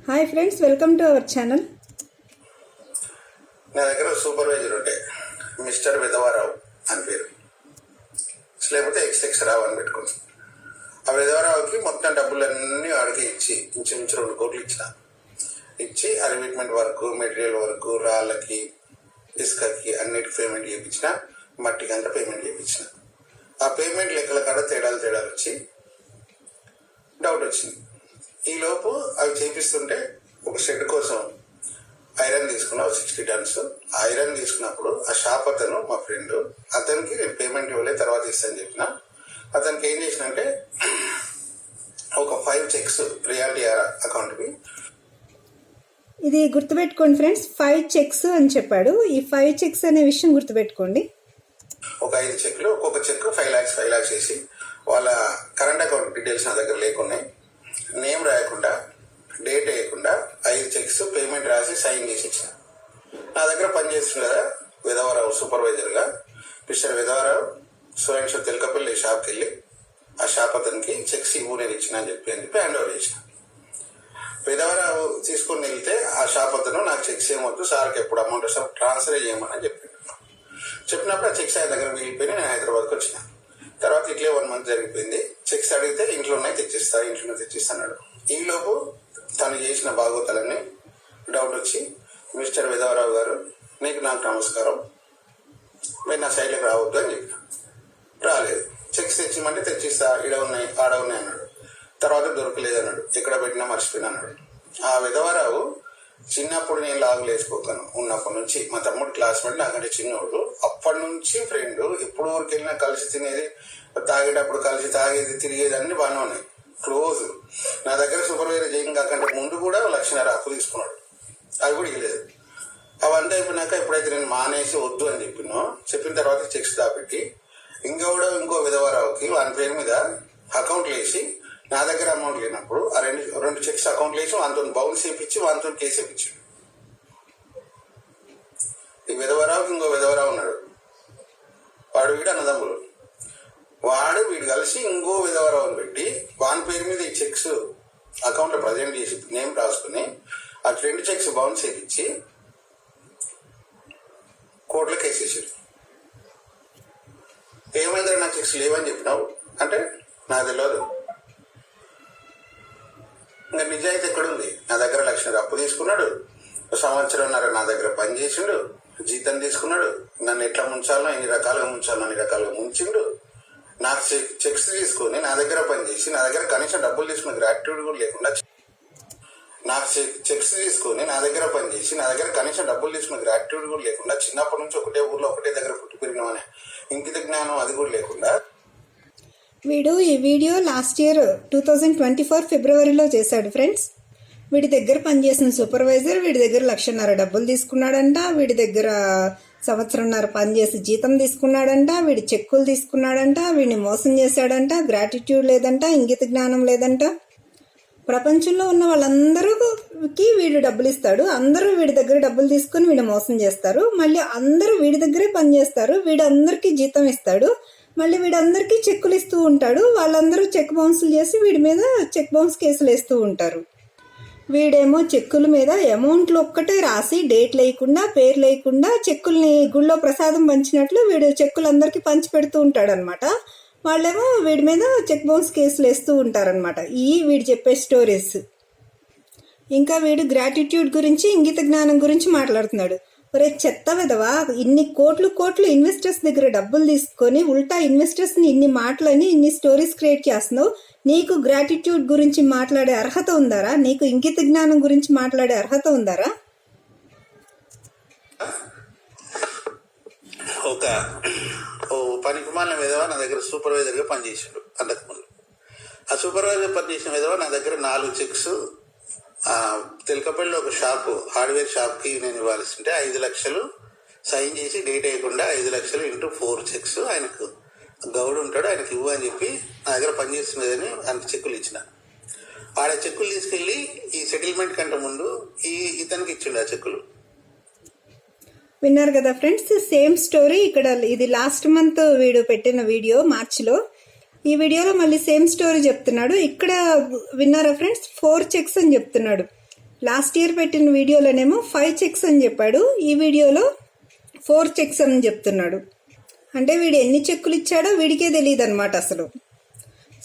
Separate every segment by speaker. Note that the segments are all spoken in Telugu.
Speaker 1: Hi friends, welcome to our channel.
Speaker 2: నా దగ్గర సూపర్వైజర్ ఉంటే మిస్టర్ విధవారావు అని పేరు, లేకపోతే XX రావు అని పెట్టుకున్నాను. ఆ విధవారావుకి మొత్తం డబ్బులన్నీ వాడికి ఇచ్చి ఇంచుమించు 2 కోట్లు ఇచ్చి అలిమెంట్ వర్క్, మెటీరియల్ వర్క్, రాళ్ళకి, ఇసుకకి అన్నిటికి పేమెంట్ చేయించిన, మట్టికి అంతా పేమెంట్ చేయించిన. ఆ పేమెంట్ లెక్కల కాడ తేడాలు వచ్చి డౌట్ వచ్చింది. ఈలోపు అవి చేపిస్తుంటే ఒక షెడ్ కోసం ఐరన్ తీసుకున్నా, 60 టన్స్ ఐరన్ తీసుకున్నప్పుడు ఆ షాప్ అతను మా ఫ్రెండ్, అతనికి నేను పేమెంట్ ఇవ్వలే, తర్వాత ఇస్తాను చెప్పిన. అతనికి ఏం చేసినంటే ఒక 5 చెక్స్ రియాలిటీ అకౌంట్కి.
Speaker 1: ఇది గుర్తుపెట్టుకోండి ఫ్రెండ్స్, 5 చెక్స్ అని చెప్పాడు. ఈ 5 చెక్స్ అనే విషయం గుర్తుపెట్టుకోండి.
Speaker 2: ఒక 5 చెక్లు, ఒక్కొక్క చెక్ 5 lakhs వేసి వాళ్ళ కరెంట్ అకౌంట్ డీటెయిల్స్ నా దగ్గర లేకున్నాయి, నేమ్ రాయకుండా, డేట్ వేయకుండా 5 చెక్స్ పేమెంట్ రాసి సైన్ చేసి ఇచ్చిన. నా దగ్గర పనిచేస్తుంది కదా విధవరావు సూపర్వైజర్గా, మిస్టర్ విధవరావు సురేష్ తెలకపల్లి షాప్కి వెళ్ళి ఆ షాప్ అతనికి చెక్స్ ఇవ్వు నేను ఇచ్చిన అని చెప్పి హ్యాండ్ ఓవర్ చేసిన. విధవరావు తీసుకుని వెళ్తే ఆ షాప్ అతను నాకు చెక్స్ ఏమొద్దు, సార్కి ఎప్పుడు అమౌంట్ వస్తే ట్రాన్స్ఫర్ చేయమని చెప్పినప్పుడు ఆ చెక్స్ ఆయన దగ్గర మిగిలిపోయి నేను హైదరాబాద్కి వచ్చిన. తర్వాత ఇట్లే 1 month జరిగిపోయింది. చెక్స్ అడిగితే ఇంట్లోనే తెచ్చిస్తాడు. ఈలోపు తను చేసిన బాగోతాలని డౌట్ వచ్చి, మిస్టర్ విధవరావు గారు నాకు నమస్కారం, మీరు నా సైడ్లోకి రావద్దు అని చెప్పిన. రాలేదు. చెక్స్ తెచ్చిమంటే తెచ్చిస్తా, ఈడ ఉన్నాయి ఆడ ఉన్నాయి అన్నాడు. తర్వాత దొరకలేదు అన్నాడు, ఎక్కడ పెట్టినా మర్చిపోయినా అన్నాడు. ఆ విధవరావు చిన్నప్పుడు నేను లాగులు వేసుకోతాను ఉన్నప్పటి నుంచి, మా తమ్ముడు క్లాస్మేట్, నాకంటే చిన్నోడు, అప్పటి నుంచి ఫ్రెండ్. ఎప్పుడు ఊరికి వెళ్ళినా కలిసి తినేది, తాగేటప్పుడు కలిసి తాగేది, తిరిగేది అన్ని బాగానే ఉన్నాయి, క్లోజ్. నా దగ్గర సూపర్వైజర్ చేయడం కాకంటే ముందు కూడా 1,00,000 అప్పు తీసుకున్నాడు, అది కూడా ఇవ్వలేదు. అవంతా అయిపోయినాక ఎప్పుడైతే నేను మానేసి వద్దు అని చెప్పిన తర్వాత చెక్స్ దాపెట్టి ఇంకో విధవరావుకి వాని పేరు మీద అకౌంట్లు వేసి, నా దగ్గర అమౌంట్ లేనప్పుడు ఆ రెండు చెక్స్ అకౌంట్లు వేసి వానితో బౌన్స్ చేయించి వానితో కేసు వేయించాడు. ఈ విధవరావుకి ఇంకో విధవరావు ఉన్నాడు, వీడు అన్నదమ్ములు. వీడు కలిసి ఇంకో విధవరావుని పెట్టి వాని పేరు మీద ఈ చెక్స్ అకౌంట్లో ప్రజెంట్ చేసి నేమ్ రాసుకుని ఆ 2 చెక్స్ బౌన్స్ చేయించి కోర్టులో కేసు వేసాడు. ఏమైందిరా నా చెక్స్ లేవని చెప్పినావు అంటే నాకు తెలియదు. ఇంకా నిజాయితీ ఎక్కడుంది? నా దగ్గర 1,00,000 అప్పు తీసుకున్నాడు, 1 సంవత్సరంన్నర నా దగ్గర పని చేసిండు, జీతం తీసుకున్నాడు, నన్ను ఎట్లా ముంచాలో ఎన్ని రకాలుగా ముంచిండు. నాకు చెక్స్ తీసుకొని నా దగ్గర పని చేసి నా దగ్గర కనీసం డబ్బులు తీసుకున్న గ్రాట్యూడ్ కూడా లేకుండా, చిన్నప్పటి నుంచి ఒకటే ఊర్లో ఒకటే దగ్గర పుట్టి పెరిగినామనే ఇంకిత జ్ఞానం అది కూడా లేకుండా.
Speaker 1: వీడు ఈ వీడియో లాస్ట్ ఇయర్ 2024 ఫిబ్రవరిలో చేశాడు ఫ్రెండ్స్. వీడి దగ్గర పనిచేసిన సూపర్వైజర్ వీడి దగ్గర 1,00,000 డబ్బులు తీసుకున్నాడంట, వీడి దగ్గర 1.5 సంవత్సరం పనిచేసి జీతం తీసుకున్నాడంట, వీడి చెక్కులు తీసుకున్నాడంట, వీడిని మోసం చేశాడంట, గ్రాటిట్యూడ్ లేదంట, ఇంగిత జ్ఞానం లేదంట. ప్రపంచంలో ఉన్న వాళ్ళందరికీ వీడు డబ్బులు ఇస్తాడు, అందరూ వీడి దగ్గర డబ్బులు తీసుకుని వీడు మోసం చేస్తారు, మళ్ళీ అందరూ వీడి దగ్గరే పనిచేస్తారు, వీడు అందరికీ జీతం ఇస్తాడు, మళ్ళీ వీడందరికీ చెక్కులు ఇస్తూ ఉంటాడు. వాళ్ళందరూ చెక్ బౌన్సులు చేసి వీడి మీద చెక్ బౌన్స్ కేసులు వేస్తూ ఉంటారు. వీడేమో చెక్కుల మీద అమౌంట్లు ఒక్కటే రాసి డేట్ లేకుండా, పేరు లేకుండా చెక్కుల్ని గుళ్ళో ప్రసాదం పంచినట్లు వీడు చెక్కులందరికీ పంచి పెడుతూ ఉంటాడు అనమాట. వాళ్ళేమో వీడి మీద చెక్ బౌన్స్ కేసులు వేస్తూ ఉంటారనమాట. వీడు చెప్పే స్టోరీస్. ఇంకా వీడు గ్రాటిట్యూడ్ గురించి, ఇంగిత జ్ఞానం గురించి మాట్లాడుతున్నాడు. ఒరే చెత్త విధవా, ఇన్ని కోట్లు ఇన్వెస్టర్స్ దగ్గర డబ్బులు తీసుకొని ఉల్టా ఇన్వెస్టర్స్ని ఇన్ని మాటలని, ఇన్ని స్టోరీస్ క్రియేట్ చేస్తున్నావు. నీకు గ్రాటిట్యూడ్ గురించి మాట్లాడే అర్హత ఉందారా? నీకు ఇంగిత జ్ఞానం గురించి మాట్లాడే అర్హత ఉందారా?
Speaker 2: పనికిమాలిన విధవ నా దగ్గర సూపర్వైజర్గా పనిచేసాడు అంతకుముందు. ఆ సూపర్వైజర్ పనిచేసిన విధవ నా దగ్గర 4 చెక్స్ తెలకపల్లిలో ఒక షాపు, హార్డ్వేర్ షాప్కి నేను ఇవ్వాల్సింటే 5 లక్షలు సైన్ చేసి డేట్ వేయకుండా 5 లక్షలు ఇంటూ 4 చెక్స్ ఆయనకు గౌడు ఉంటాడు, ఆయనకు ఇవ్వు అని చెప్పి నా దగ్గర పనిచేస్తున్నదని ఆయనకు చెక్కులు ఇచ్చిన. ఆడ చెక్కులు తీసుకెళ్ళి ఈ సెటిల్మెంట్ కంటే ముందు ఇతనికి ఇచ్చిండు ఆ చెక్కులు.
Speaker 1: విన్నారు కదా ఫ్రెండ్స్, సేమ్ స్టోరీ ఇక్కడ. ఇది లాస్ట్ మంత్ వీడు పెట్టిన వీడియో, మార్చిలో. ఈ వీడియోలో మళ్ళీ సేమ్ స్టోరీ చెప్తున్నాడు. ఇక్కడ విన్నారా ఫ్రెండ్స్, 4 చెక్స్ అని చెప్తున్నాడు. లాస్ట్ ఇయర్ పెట్టిన వీడియోలోనేమో 5 చెక్స్ అని చెప్పాడు, ఈ వీడియోలో 4 చెక్స్ అని చెప్తున్నాడు. అంటే వీడు ఎన్ని చెక్కులు ఇచ్చాడో వీడికే తెలియదు అనమాట అసలు.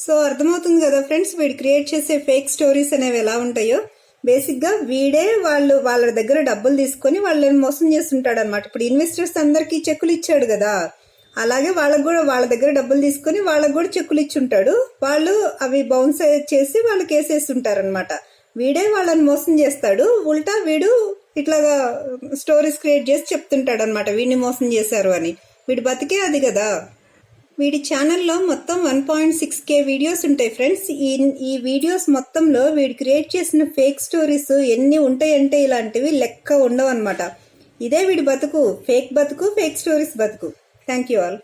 Speaker 1: సో అర్థమవుతుంది కదా ఫ్రెండ్స్, వీడు క్రియేట్ చేసే ఫేక్ స్టోరీస్ అనేవి ఎలా ఉంటాయో. బేసిక్గా వీడే వాళ్ళ దగ్గర డబ్బులు తీసుకొని వాళ్ళని మోసం చేస్తుంటాడు అనమాట. ఇప్పుడు ఇన్వెస్టర్స్ అందరికీ చెక్కులు ఇచ్చాడు కదా, అలాగే వాళ్ళకు కూడా వాళ్ళ దగ్గర డబ్బులు తీసుకొని వాళ్ళకు కూడా చెక్కులు ఇచ్చుంటాడు. వాళ్ళు అవి బౌన్స్ చేసి వాళ్ళు కేసేస్తుంటారు అనమాట. వీడే వాళ్ళని మోసం చేస్తాడు. ఉల్టా వీడు ఇట్లాగా స్టోరీస్ క్రియేట్ చేసి చెప్తుంటాడు అనమాట వీడిని మోసం చేశారు అని. వీడి బతికే అది కదా. వీడి ఛానల్లో మొత్తం 1.6K వీడియోస్ ఉంటాయి ఫ్రెండ్స్. ఈ వీడియోస్ మొత్తంలో వీడు క్రియేట్ చేసిన ఫేక్ స్టోరీస్ ఎన్ని ఉంటాయంటే ఇలాంటివి లెక్క ఉండవు అనమాట. ఇదే వీడి బతుకు, ఫేక్ స్టోరీస్ బతుకు. Thank you all.